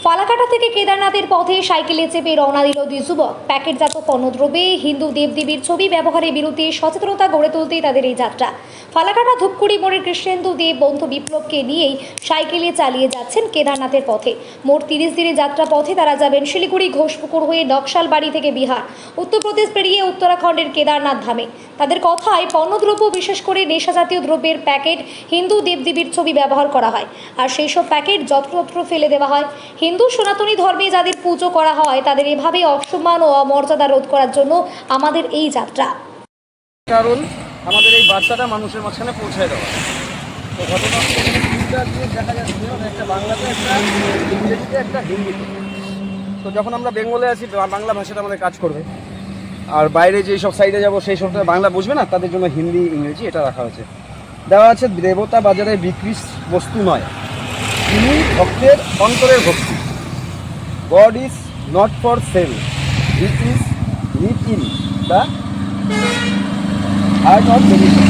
ফালাকাটা থেকে কেদারনাথের পথে সাইকেলে চেপে রওনা দিল দুই যুবক। প্যাকেটজাত পণ্যদ্রব্যে হিন্দু দেবদেবীর ছবি ব্যবহারের বিরুদ্ধে সচেতনতা গড়ে তুলতে তাদের এই যাত্রা। ফালাকাটা ধূপগুড়ি মোড়ের কৃষ্ণেন্দু দেব বন্ধু বিপ্লবকে নিয়েই সাইকেলে চালিয়ে যাচ্ছেন কেদারনাথের পথে। মোট 30 দিনের যাত্রা পথে তারা যাবেন শিলিগুড়ি ঘোষপুকুর হয়ে নকশালবাড়ি থেকে বিহার, উত্তরপ্রদেশ পেরিয়ে উত্তরাখণ্ডের কেদারনাথ ধামে। তাদের কথায় পণ্যদ্রব্য, বিশেষ করে নেশাজাতীয় দ্রব্যের প্যাকেট হিন্দু দেবদেবীর ছবি ব্যবহার করা হয়, আর সেই সব প্যাকেট যত্রতত্র ফেলে দেওয়া হয়। হিন্দু সনাতনী ধর্মে যাদের পুজো করা হয় তাদের এভাবে অসম্মান ও অমর্যাদা রোধ করার জন্য আমাদের এই যাত্রা। কারণ আমাদের এই বার্তাটা মানুষের মাঝখানে পৌঁছায় দেওয়া। তো ঘটনা দেখা যাচ্ছে একটা বাংলাতে, একটা ইংরেজিতে, একটা হিন্দিতে। তো যখন আমরা বেঙ্গলে আছি বাংলা ভাষাটা আমাদের কাজ করবে, আর বাইরে যেই সব সাইডে যাবো সেই সবটা বাংলা বুঝবে না, তাদের জন্য হিন্দি ইংরেজি এটা রাখা হয়েছে। দেওয়া আছে দেবতা বাজারে বিক্রি বস্তু নয়, তিনি ভক্তের অন্তরের ভক্তি। God is not for sale, it is writ in the heart of meditation.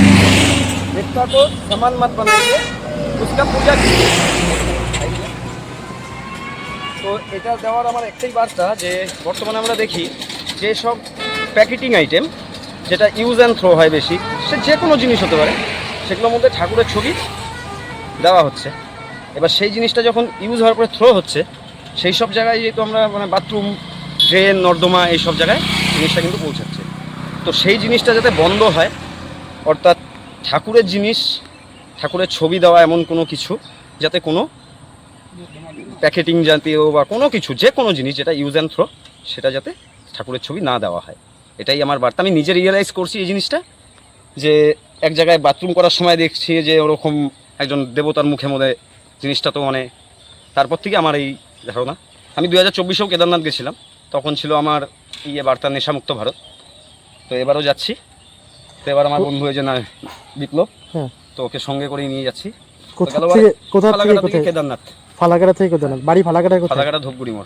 एकता को समान मत बनाइए, उसका पूजा कीजिए। তো এটা দেওয়ার আমার একটাই বার্তা যে বর্তমানে আমরা দেখি যে সব প্যাকেটিং আইটেম যেটা ইউজ অ্যান্ড থ্রো হয় বেশি, সে যে কোনো জিনিস হতে পারে, সেগুলোর মধ্যে ঠাকুরের ছবি দেওয়া হচ্ছে। এবার সেই জিনিসটা যখন ইউজ হওয়ার পরে থ্রো হচ্ছে, সেই সব জায়গায় যেহেতু আমরা বাথরুম, ড্রেন, নর্দমা এই সব জায়গায় জিনিসটা কিন্তু পৌঁছাচ্ছে। তো সেই জিনিসটা যাতে বন্ধ হয়, অর্থাৎ ঠাকুরের জিনিস, ঠাকুরের ছবি দেওয়া এমন কোনো কিছু যাতে কোনো প্যাকেটিং জাতীয় বা কোনো কিছু, যে কোনো জিনিস যেটা ইউজ অ্যান্ড থ্রো, সেটা যাতে ঠাকুরের ছবি না দেওয়া হয়, এটাই আমার বার্তা। আমি নিজে রিয়েলাইজ করছি এই জিনিসটা, যে এক জায়গায় বাথরুম করার সময় দেখছি যে ওরকম একজন দেবতার মুখে মধ্যে জিনিসটা, তো মানে তারপর থেকে আমার এই ধারণা। আমি 2024-এও কেদারনাথ গেছিলাম, তখন ছিল আমার বার্তা নেশামুক্ত ভারত। তো এবারও যাচ্ছি। তো এবার আমার বন্ধু হয়েছে না বিপ্লব, তো ওকে সঙ্গে করে নিয়ে যাচ্ছি। কোথা থেকে কেদারনাথ। ফালাকাটা থেকে কেদারনাথ, বাড়ি ফালাকাটা, ফালাকাটা ধূপগুড়ি মোড়।